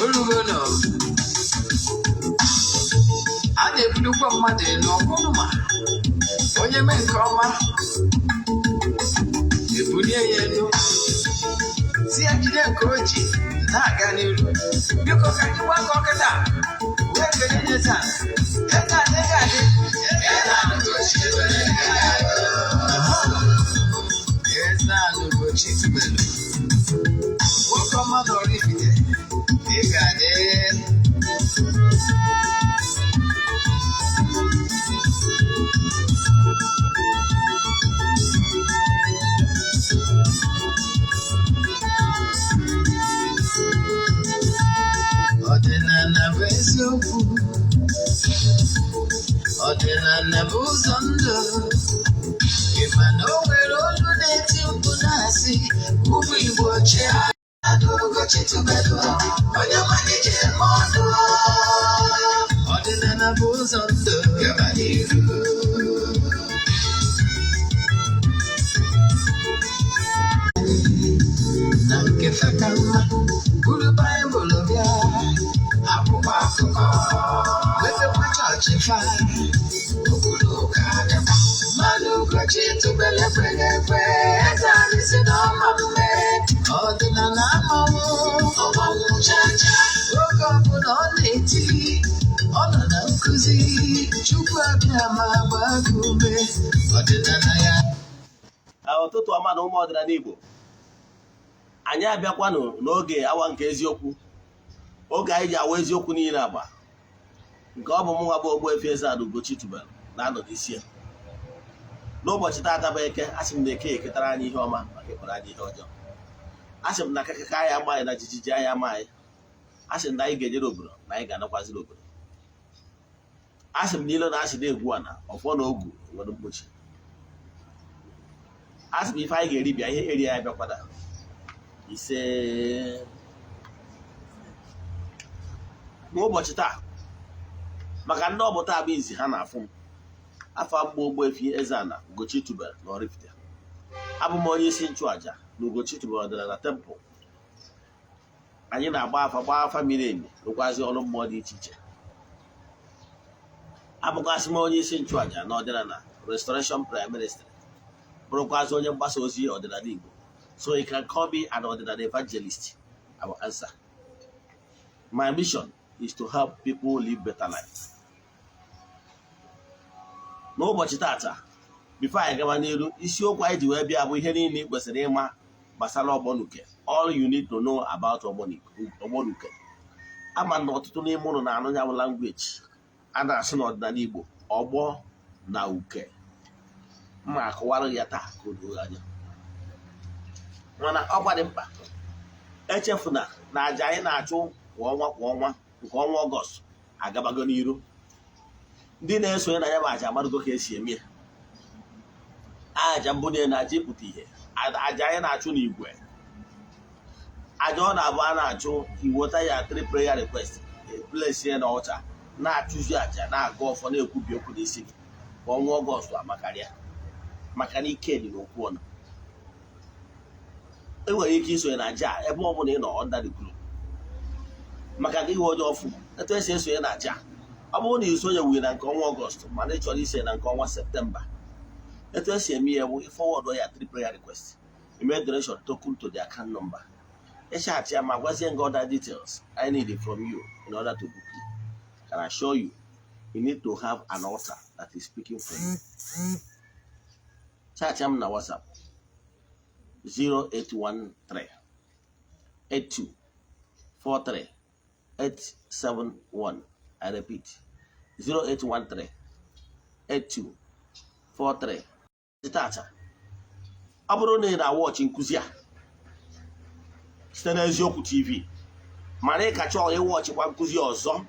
Olugono. A na-ebudokwa mmadụ n'ọkwụnụma. Onye mee nke ọma. Ebulie ya elu. Si ya jide nke o ji na-aga n'iru. Biko ka anyị gbakọ kịta. Wee kelee Eze-Ana. Eze-Ana ị ga-adị. Eze-Ana Ugochi Eze-Ana Ugochi tubelu. Nwoke ọma na oraifite. Ị ga-adị. Odinana bụ eziokwu. Odinana bụ ụzọ ndụ. Ịma na o nwere olu na-eti mkpu na-asị ụmụ Igbo chee Ugochi tubelu. Onye malije eme ọnụ. Odinana bụ ụzọ ndụ. Gaba n'iru. Na nke feka mma buru Baịbụl bịa. Akwụkwọ akụkọ wepekwa chọọchị fa. Ogbonuke adịkwa. Mmanụ Ugochi tubelu ekweghị ekwe. Eze-Ana si n'ọma mme. Ọdịnala amanwụ. Ọmanwụ chacha. Oge ọbụla ọ na-eti. Ọ nọ na nkụzi. Chukwu abịa ma gbaa gị ume. Ọdịnala ya. Ụtụtụ ọma na ụmụ ọdịnala Igbo. Anyị abịakwanụ n'oge awa nke eziokwu. Oge anyị ji awa eziokwu niile agba. Nke ọ bụ mụ nwa bụ Ogbuefi Eze-Ana Ugochi tubelu na-anọdụ isi ya. N'ụbọchị taata bụ eke, asị m na eke eketara anyị ihe ọma maka ịkpara anyị ihe ọjọọ. Asị m na akakaka anyị ama anyị na jijiji anyị ama anyị. Asị m na anyị ga-ejere obodo na anyị ga-anakwaziri obodo. Asị m na ilo na asị na-egwu ana ọfọ na ogu nwere mkpochi. Asị m ife anyị ga-eri bịa ihe eri anyị bịakwada. Ise n'ụbọchị taa maka ndị ọ bụ taa bụ izi ha na-afụ m. Afọ mgbe Ogbuefi Eze-Ana Ugochi tubelu na oraifite. Abụ m onye isi nchụaja na Ugochi tubelu ọdịnala tempụl. Anyị na-agba afa miri emi rụkwazi ọrụ mmụọ dị iche iche. Abụkwasị m onye isi nchụaja na ọdịnala restoration prime minister. Bụrụkwazị onye mgbasa ozi ọdịnala Igbo. So you can call me an ordinary evangelist. I will answer. My mission is to help people live better life. N'ụbọchị tata, before I gaba n'iru, isiokwu anyị ji wee bịa bụ ihe niile kwesịrị ịma gbasara Ogbonuke. All you need to know about Ogbonuke. Ama na ọtụtụ n'ime ụlọ na-anụ ya bụ language a na-asụ n'ọdịnala Igbo, ọgbọ na uke. Mma akọwara ya taa ka o doo anya. Mana ọkwa dị mkpa echefuna na aja anyị na-achụ kwa ọnwa nke ọnwa Ọgọst agabago n'iru. Ndị na-esonye na ya bụ aja amadugo ka esi eme ya. Aja mbụ na aja ịpụta ihe. Aja anyị na-achụ n'igwe. Aja ọ na-abụ a na-achụ iwota ya 3 prayer request. Place ya na ọcha na-achụzi aja na-aga ọfọ na-ekwubi okwu n'isi gị. Ka ọnwa Ọgọst amakarịa. Maka na ike dị n'okwu ọnụ. Enwere ike isonye na aja ebe ọ bụla ị nọ under the group. Maka gị ihe ọjọọ ọfụ etu esi esonye na aja. Ọ bụrụ na isonye wee na nke ọnwa Ọgọst mana ị chọrọ isonye na nke ọnwa Septemba. Etu esi eme ya bụ forward ya 3 prayer request. Email donation token to the account number. Echat ya ma gwazie nga other details I need from you in order to book you. Can I assure you, you need to have an altar that is speaking for you. Chat ya na WhatsApp 0813 8243 871. I repeat 0813 8243. Tata ọ bụrụ na ị na-watch nkụzi a site na Eziokwu TV mana ị ka chọọ ịwatch kwa nkụzi ọzọ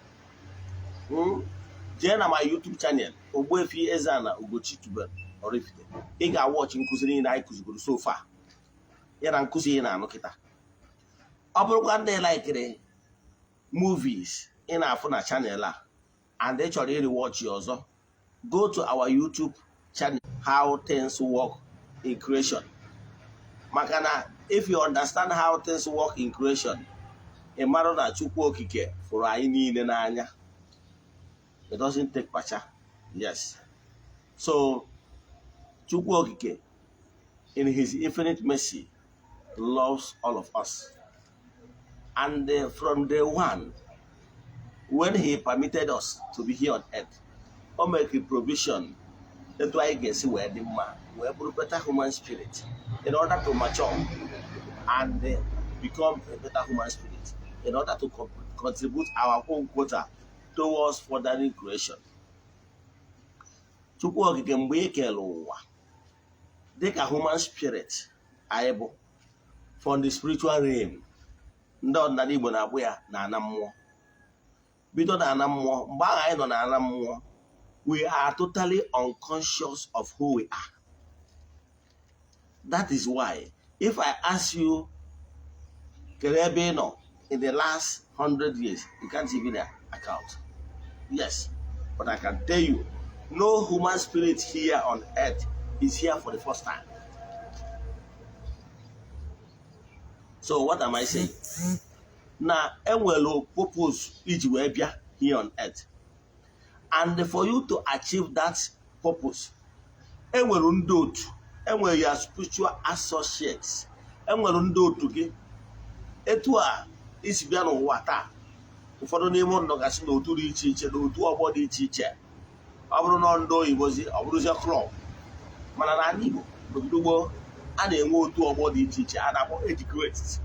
jee na my YouTube channel Ogbuefi Eze-Ana Ugochi tubelu oraifite. Ị ga-watch nkụzi niile anyị kụzigoro so far ya na nkụzi ị na-anụ kịta. Ọ bụrụkwa ndị laikiri movies ị na-afụ na channel a and ị chọrọ iri watch ya ọzọ, go to our YouTube channel How Things Work in Creation. Maka na if you understand how things work in creation, a matter that Chukwu Okike for anyị niile n'anya, it doesn't take pacha. Yes. So Chukwu Okike, in his infinite mercy, loves all of us. And from day one, when he permitted us to be here on earth, he make a provision that why you see where the man, where better human spirit, in order to mature and become a better human spirit, in order to contribute our own quota towards furthering creation. Chukwu Okike mgbe ekele ụwa dịka human spirit anyị bụ from the spiritual realm, ndị ọdịnala Igbo na-akpụ ya na ana mmụọ. Bido na ana mmụọ, mgbe ahụ anyị nọ na ana mmụọ, we are totally unconscious of who we are. That is why if I ask you kedu ebe ị nọ in the last 100 years, you can't even account. Yes, but I can tell you, no human spirit here on earth is here for the first time. So what am I saying? Now, enwelo purpose iji wee bịa here on earth. And for you to achieve that purpose, enwere ndị otu, enwere your spiritual associates, enwere ndị otu gị. Etu a isi bịa n'ụwa taa, ụfọdụ n'ime ndụ gasị n'otu dị iche iche, n'otu ọgbọ dị iche iche. Ọ bụrụ na ndị oyibozi, ọ bụrụzie klọb. Mana n'ala Igbo, n'obodo gboo, a na-enwe otu ọgbọ dị iche iche, a na-akpọ etiquette.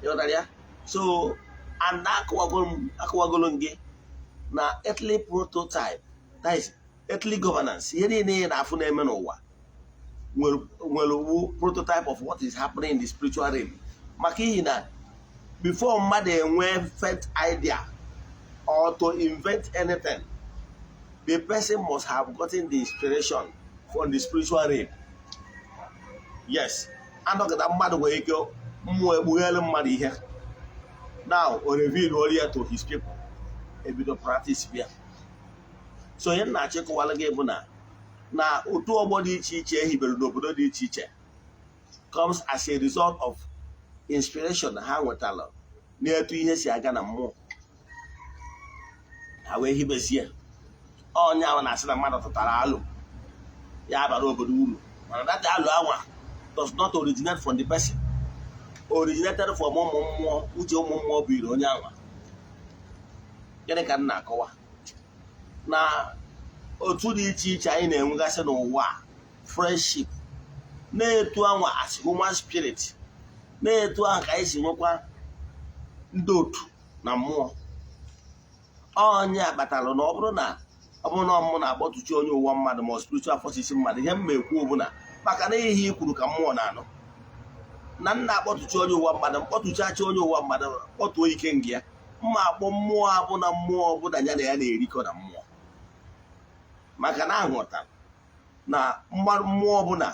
You know, so, and akụwagolo gị na earthly prototype, that is earthly governance. Ihe niile na-afụ na-eme n'ụwa nwere prototype of what is happening in the spiritual realm. Maka ihi na before mmadụ enwe first idea or to invent anything, the person must have gotten the inspiration from the spiritual realm. Yes. Anọgide mmadụ nwere ike mmụọ ekpughere mmadụ ihe. Now, o reveal all to his people. Ebido practice bịa. So ihe na-achịkọwala gị bụ na otu ọgbọ dị iche iche ehibere n'obodo dị iche iche comes as a result of inspiration ha nwetara n'etu ihe si aga na mmụọ. Ha wee hibezie. Onye ahụ na-asị na mmadụ tụtara alụ ya abara obodo uru. Mana that alụ anwa does not originate from the person. Originated from ụmụ mmụọ, uche ụmụ mmụọ biri onye anwa. Gịnị ka m na-akọwa? Na otu dị iche iche anyị na-enwegasị n'ụwa, friendship, na-etu anwa as human spirit, na-etu ahụ ka anyị si nwekwa ndị otu na mmụọ. Onye akpatara na ọ bụrụ na ọmụ na-akpọtụchi onye ụwa mmadụ ma spiritual forces mmadụ, ihe m ekwu bụ na maka na ihe ikwuru ka mmụọ na-anụ. Na nna akpọtụchi onye ụwa mmadụ, mkpọtụchachi onye ụwa mmadụ, kpọtụọ ike ngị ya. Mma akpọ mmụọ abụ na mmụọ ọbụla ya na ya na-erikọ na mmụọ. Maka na aghọtara na mmụọ ọbụla,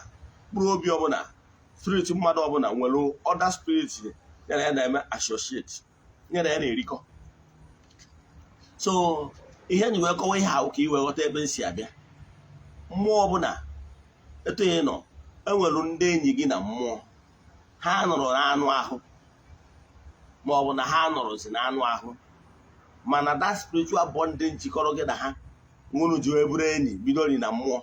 mkpụrụ obi ọbụla, spirit mmadụ ọbụla nwere other spirit ya na ya na-eme associate, ya na ya na-erikọ. So ihe nyi wee kọwa ihe ahụ ka iwe ghọta ebe nsi abịa. Mmụọ ọbụla etu ị nọ, enwere ndị enyi gị na mmụọ. Ha nọrọ n'anụ ahụ, ma ọ bụ na ha nọrọzi n'anụ ahụ, mana that spiritual bonding jikọrọ gị na ha nwụrụ ji wee bụrụ enyi bidori na mmụọ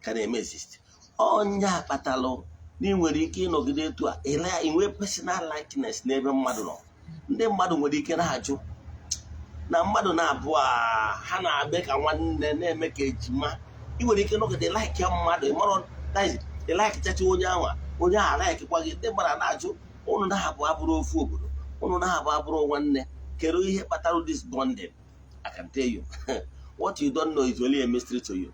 ka na-eme exist. Onye akpatalụ na ị nwere ike ịnọgide etu a inwe personal likeness n'ebe mmadụ nọ. Ndị mmadụ nwere ike na-ajụ na mmadụ na-abụ ha na-abịa ka nwanne na-eme ka ejima. Ị nwere ike nọgide like ya mmadụ, ịmarọ like chacha onye ahụ like-kwa gị. Ndị mmadụ na-ajụ ụnụ na-abụ abụrụ ofu obodo, ụnụ na-abụ abụrụ nwanne. Kedu ihe kpatara this bonding? I can tell you. What you don't know is only a mystery to you.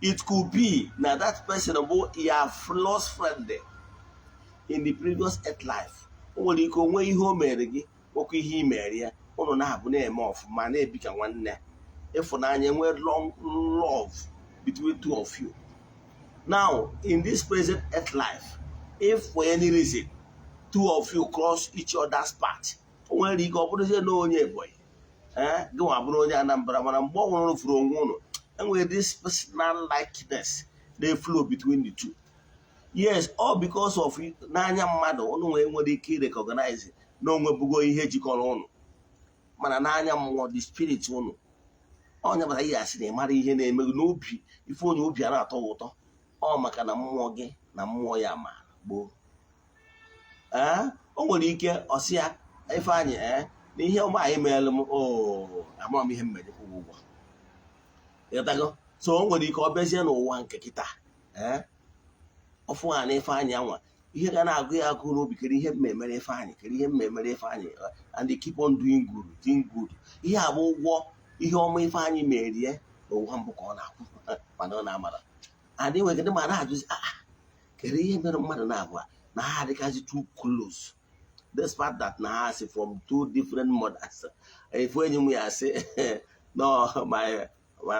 It could be na that person bụ your lost friend in the previous earth life. O nwere ike onwe ihe o mere gị, okwu ihe i mere ya, ụnụ na-abụ na-eme ọfụma na-ebi ka nwanne. Ịfụnanya, nwee long love between two of you. Now, in this present earth life, if for any reason two of you cross each other's path, o nwere ike ọ bụrụzie na onye Ebonyi, gị nwa bụrụ onye Anambra, mana mgbe ọ nwụrụ furu onwe ụnụ, enwere this personal likeness they flow between the two. Yes, all because of n'anya mmadụ unu nwere ike recognize na onwebugo ihe jikọrọ unu, mana n'anya mmụọ the spirit unu onye bara ihe asị na ịmara ihe na-eme n'obi ife onye obi a na-atọ ụtọ ọ maka na mmụọ gị na mmụọ ya ma gboo. O nwere ike ọsị ya Ifeanyị na ihe ọma anyị meere m amara m ihe mmejekwa ụgwọ ịghọtago. So o nwere ike ọ bịazie n'ụwa nke kịta ọfụ ha na Ifeanyị anwa ihe ga na-agụ ya agụ n'obi kere ihe mmemere Ifeanyị kere ihe mmemere Ifeanyị and they keep on doing good. Ihe abụ ụgwọ ihe ọma Ifeanyị merie n'ụwa mbụ ka ọ na-akwụ mana ọ na-amara adị nwegide ma na-ajụzi kere ihe mere mmadụ na-abụọ na ha adịkazi too close despite that na ha si from two different mothers. Ifu enyi m ya sị no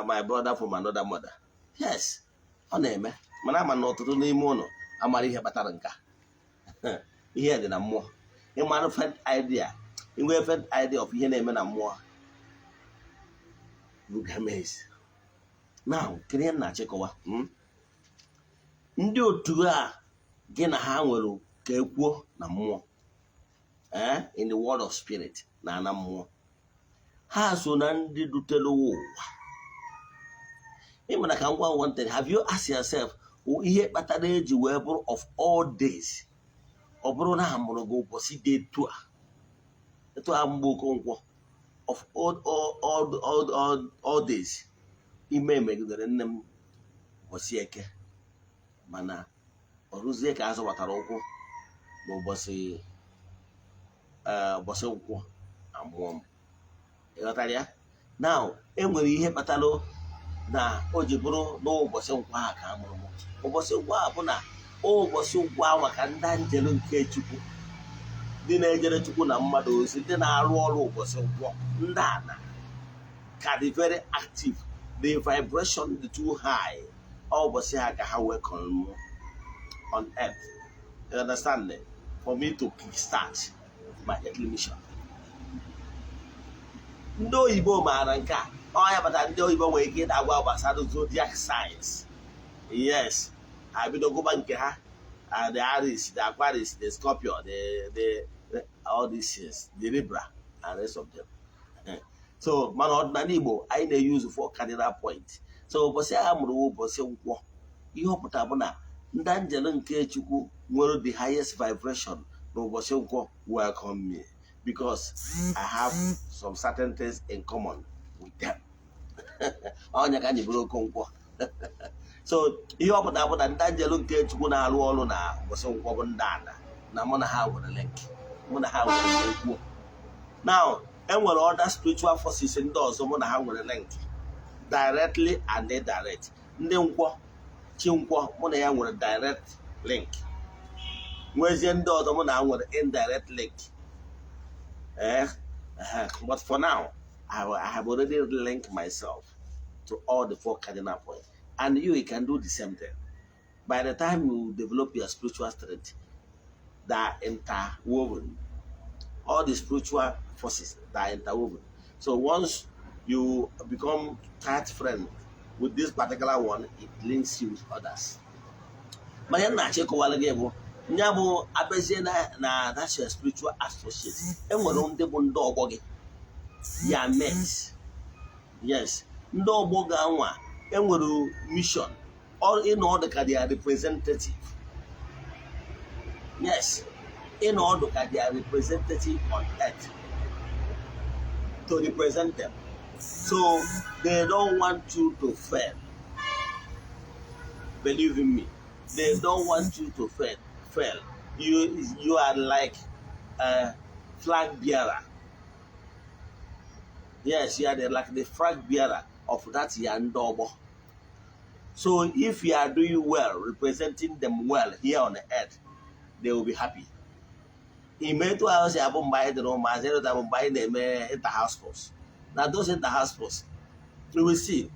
my brother from another mother. Yes, ọ na-eme mana ama na ọtụtụ n'ime ụlọ amara ihe kpatara nka ihe dị na mmụọ ịmara inwe fed idea of ihe na-eme na mmụọ rugamezi. Now kiri na-achịkọwa ndị otu a gị na ha nwere ka ekwuo na mmụọ in the world of spirit na ana mmụọ ha so na ndị dutere ụwa. Ịmana ka ngwa wanted, have you asked yourself ihe kpatara eji wee bụrụ of all days ọ bụrụ na ha mụrụ gị ụbọchị dị etu a mgbe Okonkwo of all days ime megidere nne m ụbọchị Eke mana ọ rụzie ka azụ batara ụkwụ n'ụbọchị Nkwọ amụọ m. Ịghọtara ya? Now enwere ihe kpatara na o ji bụrụ n'ụbọchị Nkwọ ahụ ka a mụrụ m. Ụbọchị Nkwọ ahụ bụ na ụbọchị Nkwọ ahụ maka ndị njelu nke Chukwu ndị na-ejere Chukwu na mmadụ ozi ndị na-arụ ọrụ ụbọchị Nkwọ ndị ana ka dị very active, the vibration dị too high. Ụbọchị ha ka ha wee come on earth. You understand me? For me to kickstart my earthly mission. Ndị oyibo maara nke a ya bata ndị oyibo nwere ike ịdagwa gbasara zodiac signs. Yes, I bido gụba nke ha the Aries, the Aquarius, the Scorpio, the all these things, the Libra and rest of them. So mana ọdịnala Igbo anyị na-use for cardinal point. So ụbọchị agha mụrụ ụbọchị Nkwọ ihe ọ pụtara bụ na ndị njelu nke Chukwu nwere the highest vibration n'ụbọchị Nkwọ welcome me because I have some certain things in common with them. Onye ka anyị bụrụ Okonkwo. So ihe ọ pụtara bụ na ndị njelu nke Chukwu na-arụ ọrụ na ụbọchị Nkwọ bụ ndị ana na mụ na ha nwere link, mụ na ha nwere ekwuo. Now enwere other spiritual forces ndị ọzọ mụ na ha nwere link directly and indirect. Ndị Nkwọ Chi Nkwọ mụ na ya nwere direct link, nwezie ndị ọzọ mụ na ha nwere indirect link. But for now I have already linked myself to all the 4 cardinal points, and you can do the same thing. By the time you develop your spiritual strength, that are interwoven, all the spiritual forces that are interwoven. So once you become tight friend with this particular one, it links you with others. But you're not checking Nyabo abezena na that's your spiritual associate. Enwere ndị bụ ndị ọgbọ gị. Ya met. Yes. Ndị ọgbọ gị anwa enwere mission or in order ka they are representative. Yes. In order that they are representative on earth to represent them. So they don't want you to fail. Believe in me. They don't want you to fail. You are like a flag bearer. Yes, you are like the flag bearer of that Yandobo. So if you are doing well, representing them well here on the earth, they will be happy. In Metu house, I won't buy the room, I won't buy them inter-house posts. Now those inter-house posts, you will see.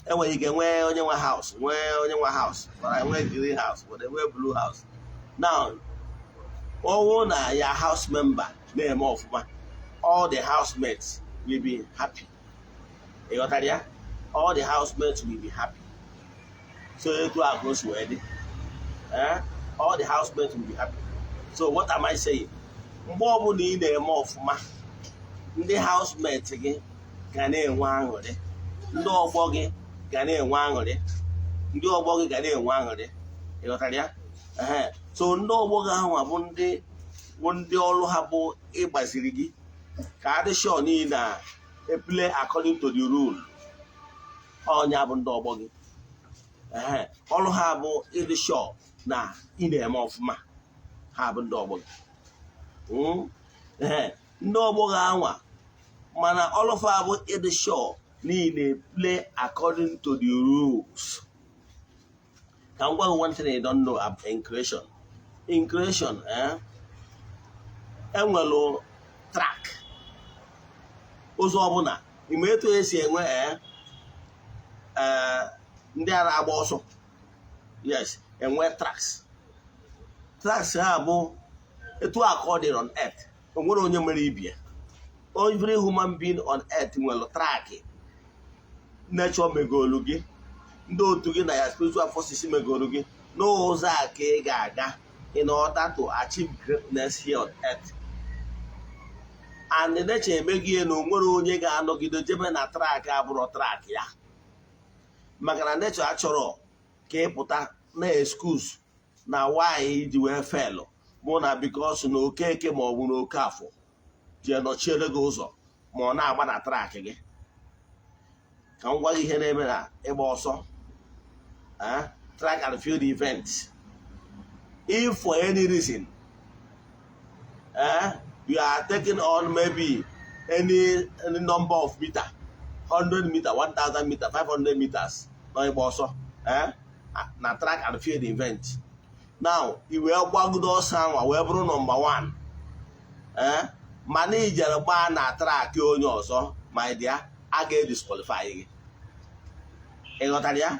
And when you can wear on your house, but I wear green house, but I wear blue house. Now, all your house member, name of all the housemates will be happy. All the housemates will be happy. So it will go wedding. all the housemates will be happy. So what am I saying? Mgbe ọbụla ị na-eme ọfụma, ndị housemates gị ga na-enwe aṅụrị, ndị ọgbọ gị ga na-enwe aṅụrị, ndị ọgbọ gị ga na-enwe aṅụrị. Ịghọtara ya? So ndị ọgbọ gị ahụ bụ ndị ọrụ ha bụ ịgbaziri gị ka adị sure n'ihi na play according to the rule. Ọnya bụ ndị ọgbọ gị. Ọrụ ha bụ ịdị sure na ị na-eme ọfụma. Ha bụ ndị ọgbọ gị. Ndị ọgbọ gị anwa mana ọrụ ha bụ ịdị sure na ị na-play according to the rules. Ka m gwa gị one thing you don't know in creation. In creation, enwelu track. Ụzọ ọbụla ime etu esi enwe ndị ara agba ọsọ. Yes, enwe tracks. Tracks ha bụ etu aka ọ dị on earth. O nwere onye mere ibie. Every human being on earth nwere track. Nature megolu gị, ndị otu gị na ya spiritual forces megolu gị n'ụzọ a ka ị ga-aga in order to achieve greatness here on earth. And nature emeghị na onwere onye ga-anọgide jebe na track abụrụ track ya. Maka na nature achọrọ ka ị pụta na excuse na why iji wee felụ bụ na because na Okeke ma ọ bụ na Okafọ ji nọchiere gị ụzọ ma ọ na-agba na track gị. Ka m gwa gị ihe na-eme na ịgba ọsọ, track and field events. If for any reason you are taking on maybe any number of meter, 100 meter, 1000 meter, 500 meters, na ịgba ọsọ na track and field event. Now i wee gbagodo ọsọ anwa wee bụrụ number 1, mana ijere gbaa na track onye ọzọ, my dear, a ga-edisqualify gị. Ị ghọtara ya?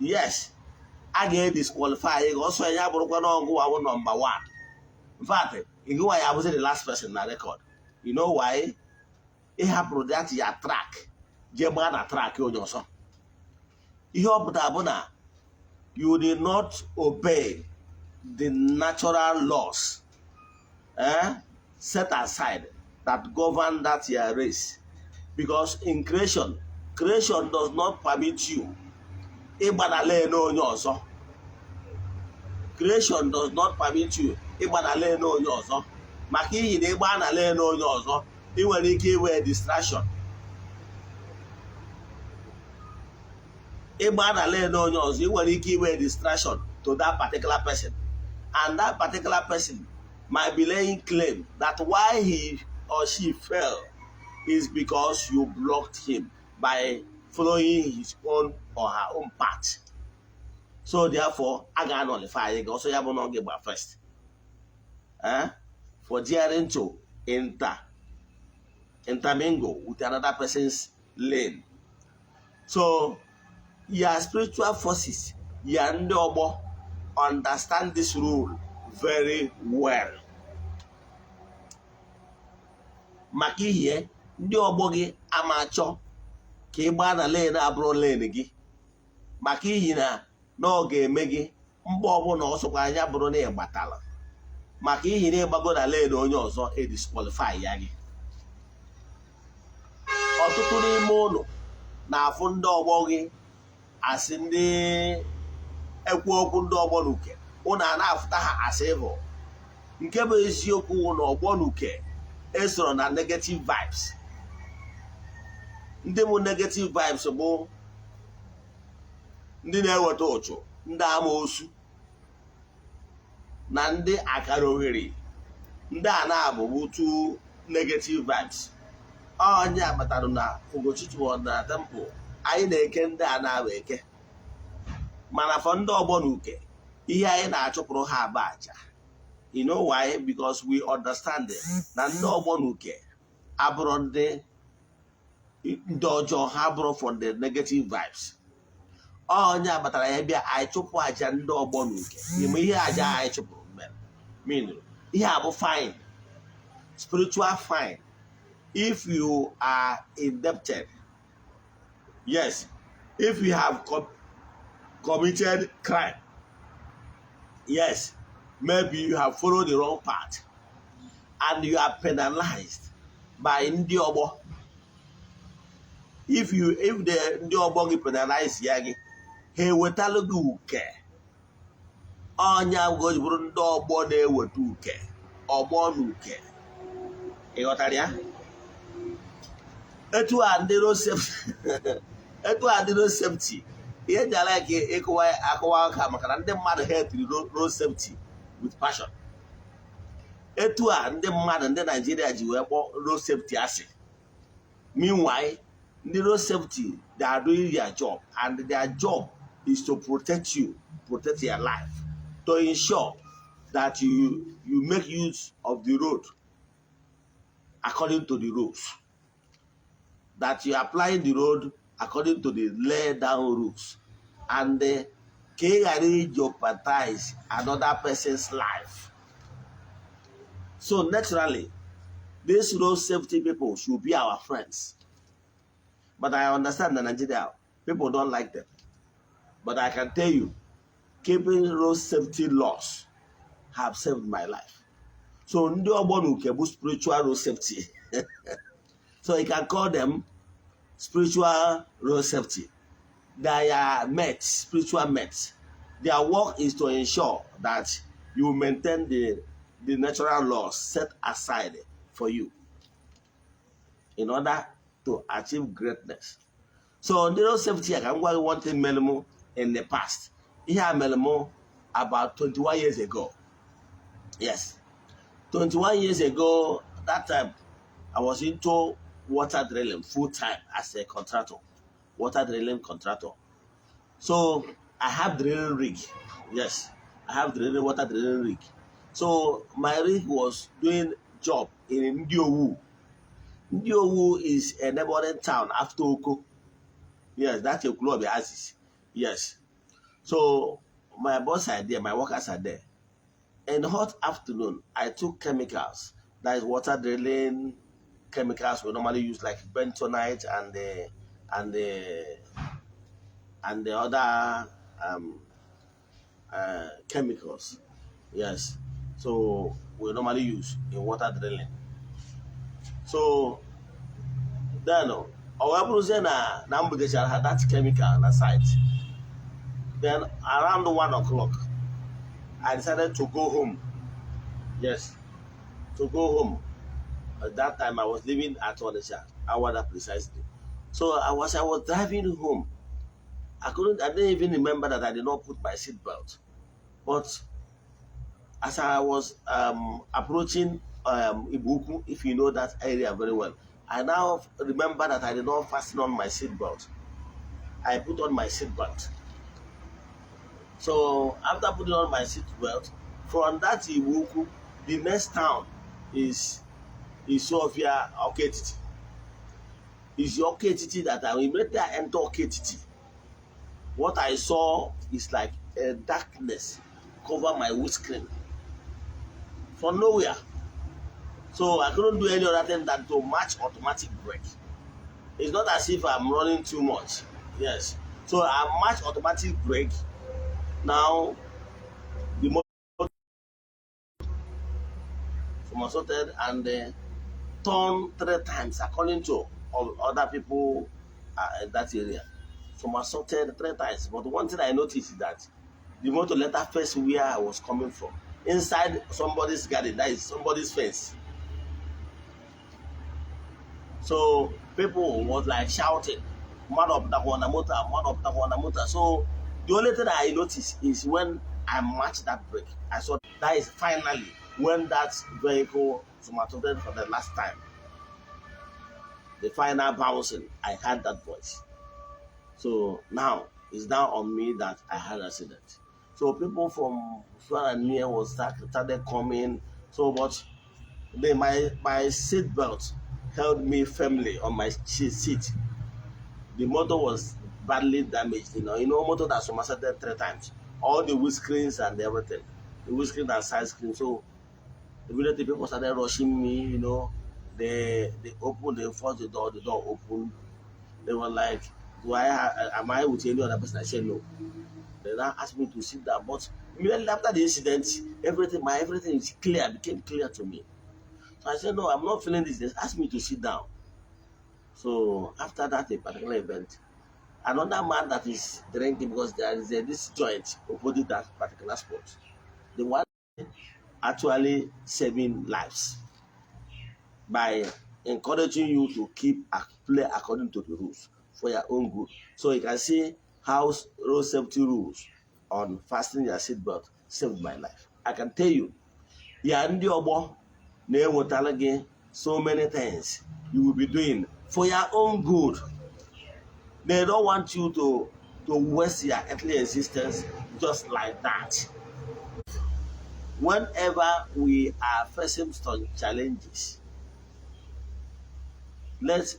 Yes, a ga-edisqualify gị. Ọsọ ya bụrụkwa na ọgụwa bụ number 1. In fact, ịgụwa ya abụzi the last person na record. You know why? Ị hapụrụ that ya track jee gbaa na track onye ọzọ. Ihe ọ pụtara bụ na you did not obey the natural laws set aside that govern that your race. Because in creation does not permit you ịgbanale n'onye ọzọ. Creation does not permit you ịgbanale n'onye ọzọ. Maka ihi na ịgbanale n'onye ọzọ, ị nwere ike inwe distraction. Ịgbanale n'onye ọzọ, ị nwere ike inwe distraction to that particular person. And that particular person might be laying claim that why he or she fell is because you blocked him by following his own or her own path. So therefore, I can nullify it. Also, you have to give first. For daring to intermingle with another person's lane. So, your spiritual forces, your ndobo, understand this rule very well. Maka ihe ndị ọgbọ gị ama achọ ka ị gbaa na lane abụrụ lane gị, maka ihi na ọ ga-eme gị mgbe ọbụla ọsọkwa anya bụrụ na ịgbatala, maka ihi na ịgbago na lane onye ọzọ edisqualify ya gị. Ọtụtụ n'ime ụlọ na-afụ ndị ọgbọ gị asị ndị ekwu okwu ndị Ogbonuke, ụnụ a na-afụta ha asị ịbụ nke bụ eziokwu na Ogbonuke esoro na negative vibes. Ndị bụ negative vibes bụ ndị na-eweta ụchụ, ndị amoosu na ndị akara oghere. Ndị a na-abụbu two negative vibes. Onye akpatara na Ugochi tụọ na temple anyị na-eke ndị a na-abụ eke. Mana for ndị Ogbonuke, ihe anyị na-achụpụrụ ha bụ aja. You know why? Because we understand na ndị Ogbonuke abụrụ ndị ọjọọ, ha bụrụ for the negative vibes. Onye abatara ya bịa anyị chụpụ aja ndị Ogbonuke. Ime ihe aja anyị chụpụrụ mere ihe a bụ fine, spiritual fine. If you are indebted, yes, if you have committed crime, Yes, maybe you have followed the wrong path and you are penalized by ndị ọgbọ. If the ndị ọgbọ gị penalize ya gị, ha ewetalụ gị uke. Ọnya Ugochi bụrụ ndị ọgbọ na-eweta uke, ọgbọ na uke. Ịghọtara ya? Etu a ndị road safety etu a ndị road safety ihe ji ala ka akụwa aka maka na ndị mmadụ ha etiri road safety with passion. Etu a ndị mmadụ ndị Nigeria ji wee kpọọ road safety asị. Meanwhile, the road safety, they are doing their job, and their job is to protect you, protect your life, to ensure that you make use of the road according to the rules, that you are applying the road according to the laid down rules, and can jeopardize another person's life. So naturally, these road safety people should be our friends. But I understand that Nigeria, people don't like them. But I can tell you, keeping road safety laws have saved my life. So, ndị Ogbonuke bụ spiritual road safety. So you can call them spiritual road safety. They are mates, spiritual mates. Their work is to ensure that you maintain the natural laws set aside for you in order to achieve greatness. So the road safety, I can go one thing melemo in the past. Here melemo about 21 years ago. Yes. 21 years ago, that time I was into water drilling full time as a contractor. Water drilling contractor. So I have drilling rig. Yes. I have water drilling rig. So my rig was doing job in Ndiowu. Ndiowu is a neighboring town after Oko. Yes, that's a club Aziz. Yes. So my boss are there, my workers are there. In the hot afternoon, I took chemicals. That is water drilling chemicals we normally use, like bentonite and the other chemicals. Yes. So we normally use in water drilling. So then, however, na had that chemical on the site. Then around 1 o'clock, I decided to go home. Yes, to go home. At that time, I was living at Odisha, Awada precisely. So I was driving home. I didn't even remember that I did not put my seatbelt. But as I was approaching Ibuku, if you know that area very well, I now remember that I did not fasten on my seatbelt. I put on my seatbelt. So after putting on my seatbelt, from that Ibuku, the next town is Sofia Oketiti. It's Oketiti that I immediately enter Oketiti. What I saw is like a darkness cover my windscreen from nowhere. So I couldn't do any other thing than to match automatic brake. It's not as if I'm running too much. Yes. So I match automatic brake. Now the motor somersaulted and turned 3 times according to other people in that area. Somersaulted 3 times. But one thing I noticed is that the motor later faced where I was coming from. Inside somebody's garden, that is somebody's fence. So people was like shouting, "Man up that one motor, man up that one motor." So the only thing I noticed is when I matched that brake, I saw that is finally when that vehicle somersaulted for the last time. The final bouncing, I heard that voice. So now it's now on me that I had an accident. So people from far and near started coming. So but my seat belt held me firmly on my seat. The motor was badly damaged. You know, motor that somersaulted 3 times. All the windscreens and everything, the windscreen and side screen. So immediately people started rushing me. You know, they opened, they forced the door opened. They were like, am I with any other person? I said no. They now asked me to sit down, but Immediately after the incident, everything is clear, became clear to me. So I said, no, I'm not feeling this. They asked me to sit down. So after that a particular event, another man that is drinking, because there is this joint opposite that particular spot, the one actually saving lives by encouraging you to play according to the rules for your own good. So you can see how road safety rules on fastening your seatbelt saved my life. I can tell you, ya ndị ọgbọ na-ewetara gị so many things you will be doing for your own good. They don't want you to waste your earthly existence just like that. Whenever we are facing some challenges, let's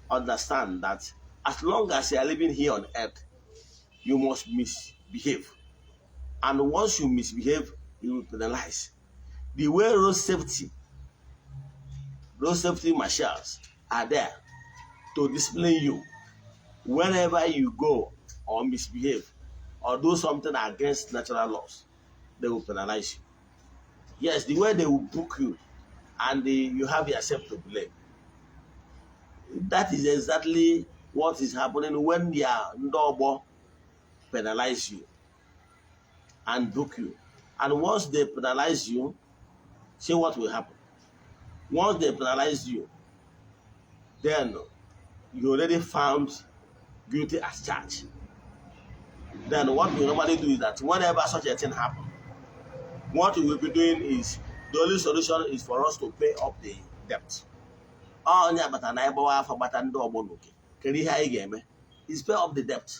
understand that as long as you are living here on earth, you must misbehave. And once you misbehave, you will penalize. The way road safety marshals are there to discipline you whenever you go or misbehave or do something against natural laws, they will penalize you. Yes, the way they will book you and you have yourself to blame. That is exactly what is happening when the Ndobo penalize you and book you. And once they penalize you, see what will happen. Once they penalize you, then you already found guilty as charged. Then what we normally do is that whenever such a thing happens, what we will be doing is, the only solution is for us to pay up the debt. Is pay up the debt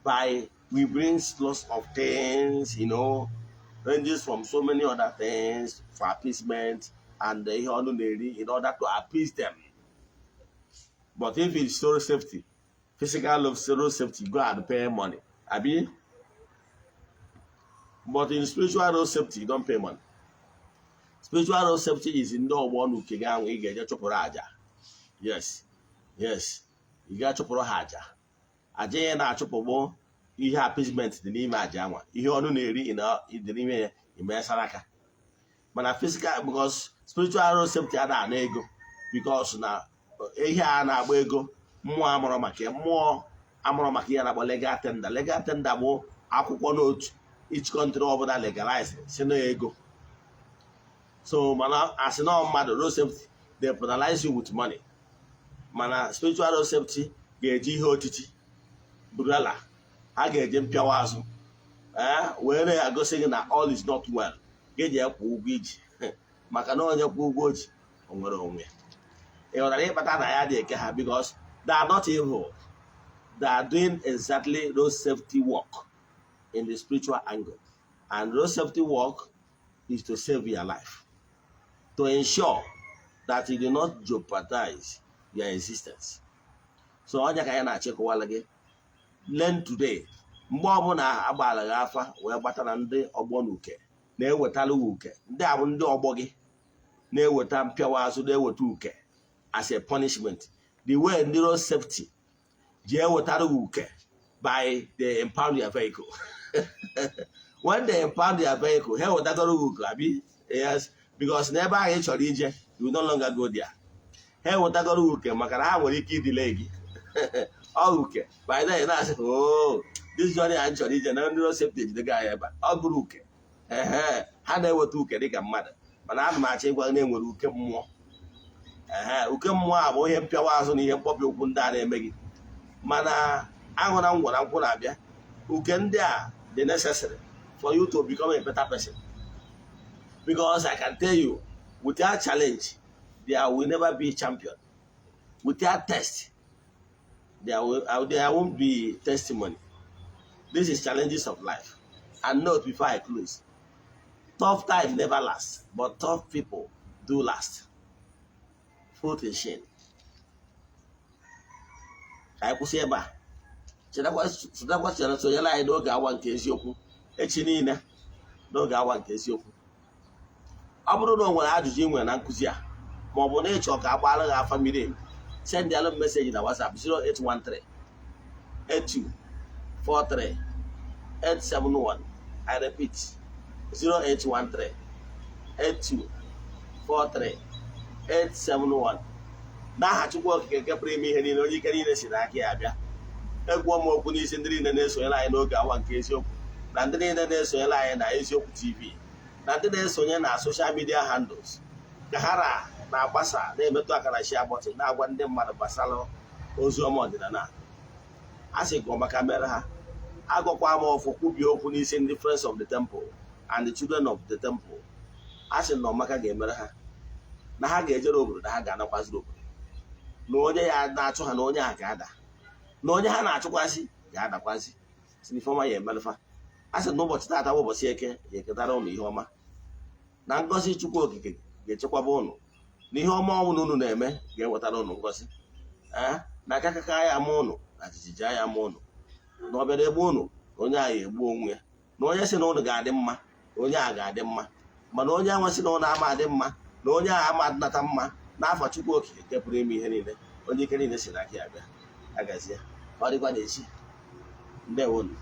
by we bring lots of things, ranges from so many other things for appeasement and in order to appease them. But if it's road safety, physical road safety, go and pay money. But in spiritual road safety, you don't pay money. Spiritual road safety is in the Ogbonuke gang we get choporaja. Yes. You get choporaja. Aja na chopobo, you have appeasement the name Ajanwa. You only need in the name in Mesaraka. But a physical, because spiritual road safety are an ego. Because now, here na ego, more amoromaki and about legal tender. Legal tender more, akwụkwọ note. Each country over that legalized ego. So mana as no matter road safety, they penalize you with money. Mana spiritual road safety ga-eji ihe otiti burala ha ga-eje mpịawa azụ were ya gosi gị na all is not well ga-eji ekwu ụgwọ iji maka na onye kwụ ụgwọ oji o nwere onwe ya ghọtara ịkpata na ya dị eke ha, because they are not evil, they are doing exactly road safety work in the spiritual angle. And road safety work is to save your life, to ensure that you do not jeopardize your existence. So onye ka ya na-achịkọwala gị, learn today. Mgbe ọbụla agbala gị afa wee gbatara ndị Ogbonuke na-ewetala uke, ndị a bụ ndị ọgbọ gị na-eweta mpịawa azụ, na-eweta uke as a punishment. The way ndị road safety ji ewetara uke by the impound your vehicle. When they impound their vehicle, hey, what that go yes, because never I ije, you no longer go there. Hey, what that go makana ha nwere ike delay gị. Oh, okay. By then, I said, oh, this journey I ije na ndị safety the guy ebe. Ọ bụrụ uke. Ha na-eweta uke dịka mmadụ. Mana ana m achọ ịgwa na enwere uke mmụọ. Uke mmụọ a bụ ihe mpịawa azụ na ihe mkpọbi ụkwụ ndị a na-eme gị. Mana aṅụra ngwara nkwụ na-abịa. Uke ndị a dị necessary for you to become a better person. Because I can tell you, without challenge, there will never be a champion. Without test, there won't be testimony. This is challenges of life. And note before I close, tough times never last, but tough people do last. Fruit and shame. I could say about. Chedakwa so yala anyị n'oge awa nke eziokwu echi niile n'oge awa nke eziokwu. Ọ bụrụ na o nwere ajụjụ ị nwere na nkụzi a ma ọ bụ na ịchọ ka agbaala gị afa miri emi, send alụ message na WhatsApp 0813 8243 871. I repeat, 0813 8243 871. N'aha Chukwu Okike nke pụrụ ime ihe niile, onye ike niile si n'aka ya abịa. Egwuo m okwu n'isi ndị niile na-esonyere anyị n'oge awa nke eziokwu, na ndị niile na-esonyere anyị na Eziokwu TV, na ndị na-esonye na social media handles, ka ha na-agbasa na-emetụ aka na share button na-agwa ndị mmadụ gbasara ozi ọma ọdịnala. A sị ka ọmaka mere ha. Agụkwa m ọfụ kwubie okwu n'isi ndị Friends of the Temple and the Children of the Temple. A sị na ọmaka ga-emere ha, na ha ga-ejere obodo, na ha ga-anakwaziri obodo, na onye ya na-achụ ha na onye ha ga-ada, na onye ha na-achụkwasị ga-adakwazi. Si n'ifeọma ya emerefa. A sị na ụbọchị taata bụ ụbọchị eke ga-eketara ụnụ ihe ọma, na ngọzi Chukwu Okike ga-echekwaba ụnụ, na ihe ọma ọbụla ụnụ na-eme ga-ewetara ụnụ ngọzi. Na akakaka ya ama ụnụ, na jijiji ya ama ụnụ, na ọbịara egbu ụnụ, na onye ahụ egbu onwe ya, na onye sị na ụnụ ga-adị mma, na onye ahụ ga-adị mma, mana onye ahụ sị na ụnụ ama adị mma, na onye ahụ ama adịnata mma, n'afọ Chukwu Okike nke pụrụ ime ihe niile, onye ike niile si n'aka ya bịa. Agazie, ọ dịkwa n'echi. Ndewonu.